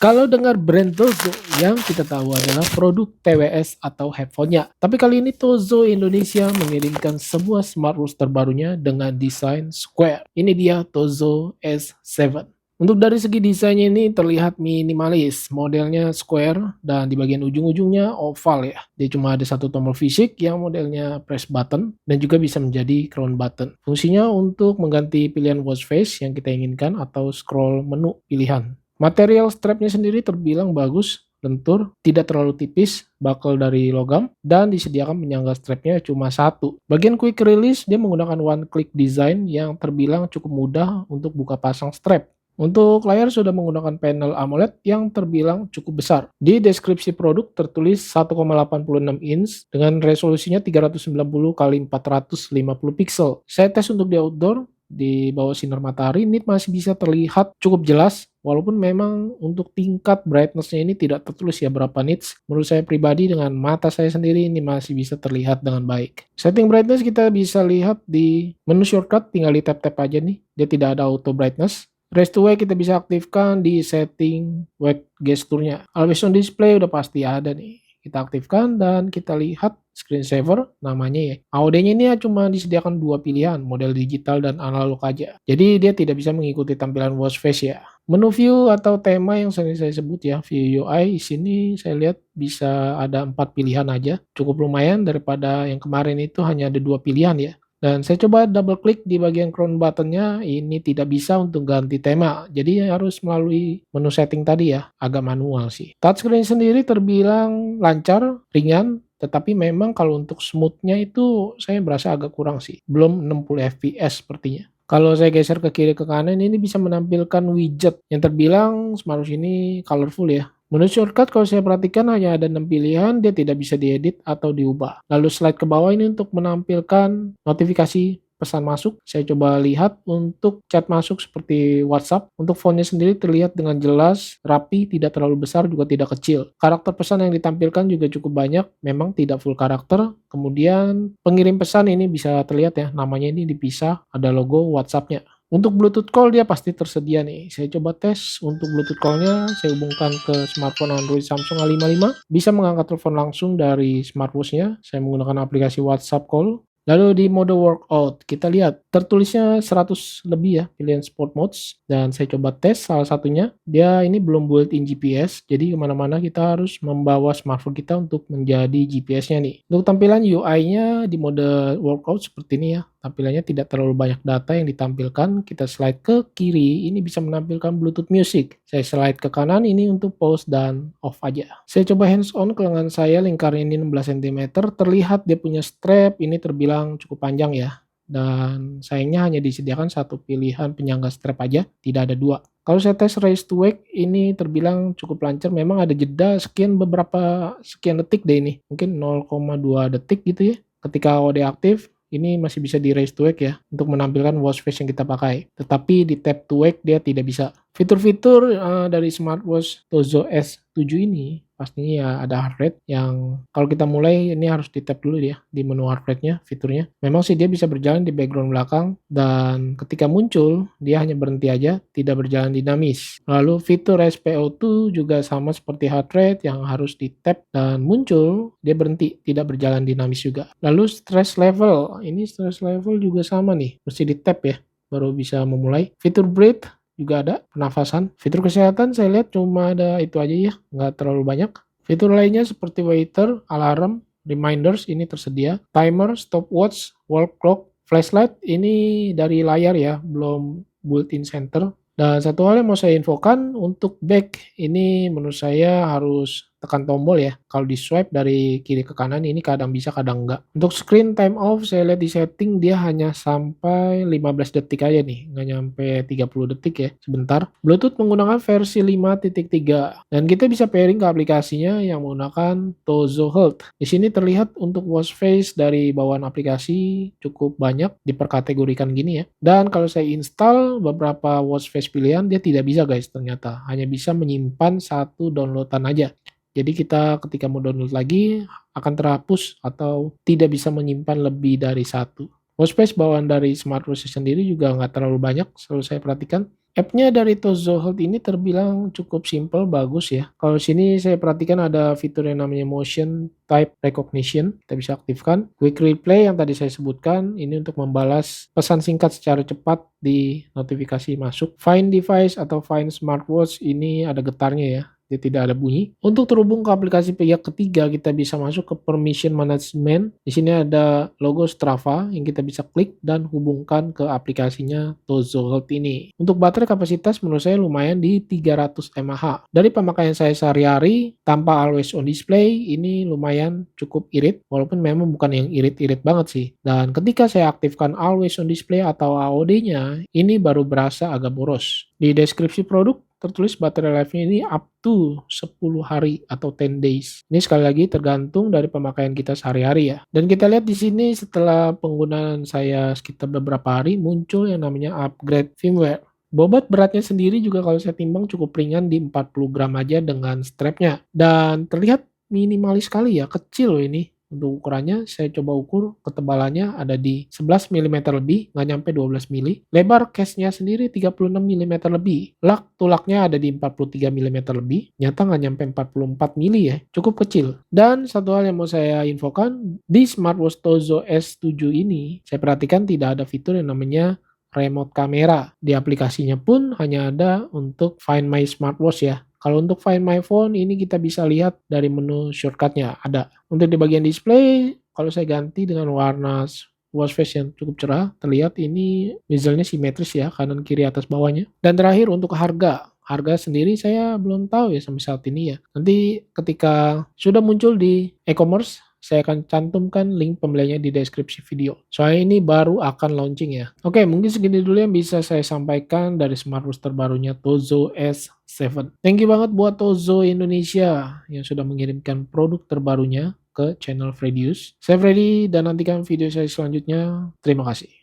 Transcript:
Kalau dengar brand Tozo, yang kita tahu adalah produk TWS atau headphone-nya. Tapi kali ini Tozo Indonesia mengirimkan semua smartwatch terbarunya dengan desain square. Ini dia Tozo S7. Untuk dari segi desainnya ini terlihat minimalis, modelnya square dan di bagian ujung-ujungnya oval ya. Dia cuma ada satu tombol fisik yang modelnya press button dan juga bisa menjadi crown button. Fungsinya untuk mengganti pilihan watch face yang kita inginkan atau scroll menu pilihan. Material strapnya sendiri terbilang bagus, lentur, tidak terlalu tipis, buckle dari logam, dan disediakan penyangga strapnya cuma satu. Bagian quick release dia menggunakan one click design yang terbilang cukup mudah untuk buka pasang strap. Untuk layar sudah menggunakan panel AMOLED yang terbilang cukup besar. Di deskripsi produk tertulis 1,86 inch dengan resolusinya 390 x 450 pixel. Saya tes untuk di outdoor, di bawah sinar matahari ini masih bisa terlihat cukup jelas, walaupun memang untuk tingkat brightness-nya ini tidak tertulis ya berapa nits. Menurut saya pribadi dengan mata saya sendiri ini masih bisa terlihat dengan baik. Setting brightness kita bisa lihat di menu shortcut, tinggal di tap-tap aja nih, dia tidak ada auto brightness. Raise to wake kita bisa aktifkan di setting wake gesturnya. Always on display udah pasti ada nih. Kita aktifkan dan kita lihat screensaver namanya ya. AOD-nya ini cuma disediakan dua pilihan, model digital dan analog aja. Jadi dia tidak bisa mengikuti tampilan watch face ya. Menu view atau tema yang sering saya sebut ya, view UI, di sini saya lihat bisa ada 4 pilihan aja. Cukup lumayan daripada yang kemarin itu hanya ada 2 pilihan ya. Dan saya coba double klik di bagian crown button-nya, ini tidak bisa untuk ganti tema. Jadi harus melalui menu setting tadi ya, agak manual sih. Touchscreen sendiri terbilang lancar, ringan, tetapi memang kalau untuk smooth-nya itu saya berasa agak kurang sih. Belum 60 fps sepertinya. Kalau saya geser ke kiri ke kanan ini bisa menampilkan widget yang terbilang smartwatch ini colorful ya. Menu shortcut kalau saya perhatikan hanya ada 6 pilihan, dia tidak bisa diedit atau diubah. Lalu slide ke bawah ini untuk menampilkan notifikasi pesan masuk. Saya coba lihat untuk chat masuk seperti WhatsApp. Untuk fontnya sendiri terlihat dengan jelas, rapi, tidak terlalu besar, juga tidak kecil. Karakter pesan yang ditampilkan juga cukup banyak, memang tidak full karakter. Kemudian pengirim pesan ini bisa terlihat ya, namanya ini dipisah, ada logo WhatsApp-nya. Untuk Bluetooth call dia pasti tersedia nih. Saya coba tes untuk Bluetooth call-nya, saya hubungkan ke smartphone Android Samsung A55, bisa mengangkat telepon langsung dari smartwatch-nya. Saya menggunakan aplikasi WhatsApp call. Lalu di mode workout, kita lihat tertulisnya 100 lebih ya pilihan sport modes, dan saya coba tes salah satunya. Dia ini belum built-in GPS, jadi kemana-mana kita harus membawa smartphone kita untuk menjadi GPS-nya nih. Untuk tampilan UI-nya di mode workout seperti ini ya. Tampilannya tidak terlalu banyak data yang ditampilkan. Kita slide ke kiri, ini bisa menampilkan Bluetooth Music. Saya slide ke kanan, ini untuk pause dan off aja. Saya coba hands on ke lengan saya, lingkarnya ini 16 cm. Terlihat dia punya strap, ini terbilang cukup panjang ya. Dan sayangnya hanya disediakan satu pilihan penyangga strap aja, tidak ada dua. Kalau saya tes raise to wake, ini terbilang cukup lancar. Memang ada jeda sekian detik deh ini. Mungkin 0,2 detik gitu ya. Ketika OD aktif, ini masih bisa di raise to wake ya, untuk menampilkan watch face yang kita pakai. Tetapi di tap to wake dia tidak bisa. Fitur-fitur dari smartwatch Tozo S7 ini pastinya ya ada heart rate yang kalau kita mulai ini harus di tap dulu ya di menu heart rate-nya, fiturnya. Memang sih dia bisa berjalan di background belakang dan ketika muncul dia hanya berhenti aja, tidak berjalan dinamis. Lalu fitur SpO2 juga sama seperti heart rate yang harus di tap dan muncul dia berhenti, tidak berjalan dinamis juga. Lalu stress level, ini stress level juga sama nih, mesti di tap ya baru bisa memulai. Fitur breathe juga ada, pernafasan. Fitur kesehatan saya lihat cuma ada itu aja ya, nggak terlalu banyak. Fitur lainnya seperti waiter, alarm, reminders ini tersedia. Timer, stopwatch, wall clock, flashlight ini dari layar ya, belum built-in center. Dan satu hal yang mau saya infokan untuk back ini menurut saya harus tekan tombol ya. Kalau di swipe dari kiri ke kanan ini kadang bisa kadang enggak. Untuk screen time off saya lihat di setting dia hanya sampai 15 detik aja nih, nggak nyampe 30 detik ya, sebentar. Bluetooth menggunakan versi 5.3 dan kita bisa pairing ke aplikasinya yang menggunakan Tozo Health. Di sini terlihat untuk watch face dari bawaan aplikasi cukup banyak diperkategorikan gini ya. Dan kalau saya install beberapa watch face pilihan dia tidak bisa guys, ternyata hanya bisa menyimpan satu downloadan aja. Jadi kita ketika mau download lagi akan terhapus atau tidak bisa menyimpan lebih dari satu. Workspace bawaan dari smartwatch sendiri juga nggak terlalu banyak, selalu saya perhatikan. App-nya dari Tozo Health ini terbilang cukup simple, bagus ya. Kalau sini saya perhatikan ada fitur yang namanya Motion Type Recognition, kita bisa aktifkan. Quick Replay yang tadi saya sebutkan, ini untuk membalas pesan singkat secara cepat di notifikasi masuk. Find Device atau Find Smartwatch ini ada getarnya ya. Dia tidak ada bunyi. Untuk terhubung ke aplikasi pihak ketiga, kita bisa masuk ke Permission Management. Di sini ada logo Strava yang kita bisa klik dan hubungkan ke aplikasinya Tozo Health ini. Untuk baterai kapasitas menurut saya lumayan di 300 mAh. Dari pemakaian saya sehari-hari tanpa always on display, ini lumayan cukup irit, walaupun memang bukan yang irit-irit banget sih. Dan ketika saya aktifkan always on display atau AOD-nya, ini baru berasa agak boros. Di deskripsi produk tertulis baterai life-nya ini up to 10 hari atau 10 days. Ini sekali lagi tergantung dari pemakaian kita sehari-hari ya. Dan kita lihat di sini setelah penggunaan saya sekitar beberapa hari muncul yang namanya upgrade firmware. Bobot beratnya sendiri juga kalau saya timbang cukup ringan di 40 gram aja dengan strapnya. Dan terlihat minimalis sekali ya, kecil loh ini. Untuk ukurannya, saya coba ukur ketebalannya ada di 11 mm lebih, nggak nyampe 12 mm. Lebar case-nya sendiri 36 mm lebih. Tulaknya ada di 43 mm lebih, nyata nggak nyampe 44 mm ya, cukup kecil. Dan satu hal yang mau saya infokan, di smartwatch Tozo S7 ini, saya perhatikan tidak ada fitur yang namanya remote kamera. Di aplikasinya pun hanya ada untuk Find My Smartwatch ya. Kalau untuk Find My Phone ini kita bisa lihat dari menu shortcutnya ada. Untuk di bagian display, kalau saya ganti dengan warna watch face yang cukup cerah, terlihat ini bezelnya simetris ya, kanan kiri atas bawahnya. Dan terakhir untuk harga sendiri saya belum tahu ya sampai saat ini ya. Nanti ketika sudah muncul di e-commerce, saya akan cantumkan link pembeliannya di deskripsi video. Soalnya ini baru akan launching ya. Oke, mungkin segini dulu yang bisa saya sampaikan dari smartwatch terbarunya Tozo S7. Thank you banget buat Tozo Indonesia yang sudah mengirimkan produk terbarunya ke channel Fredius. Saya Freddy dan nantikan video saya selanjutnya. Terima kasih.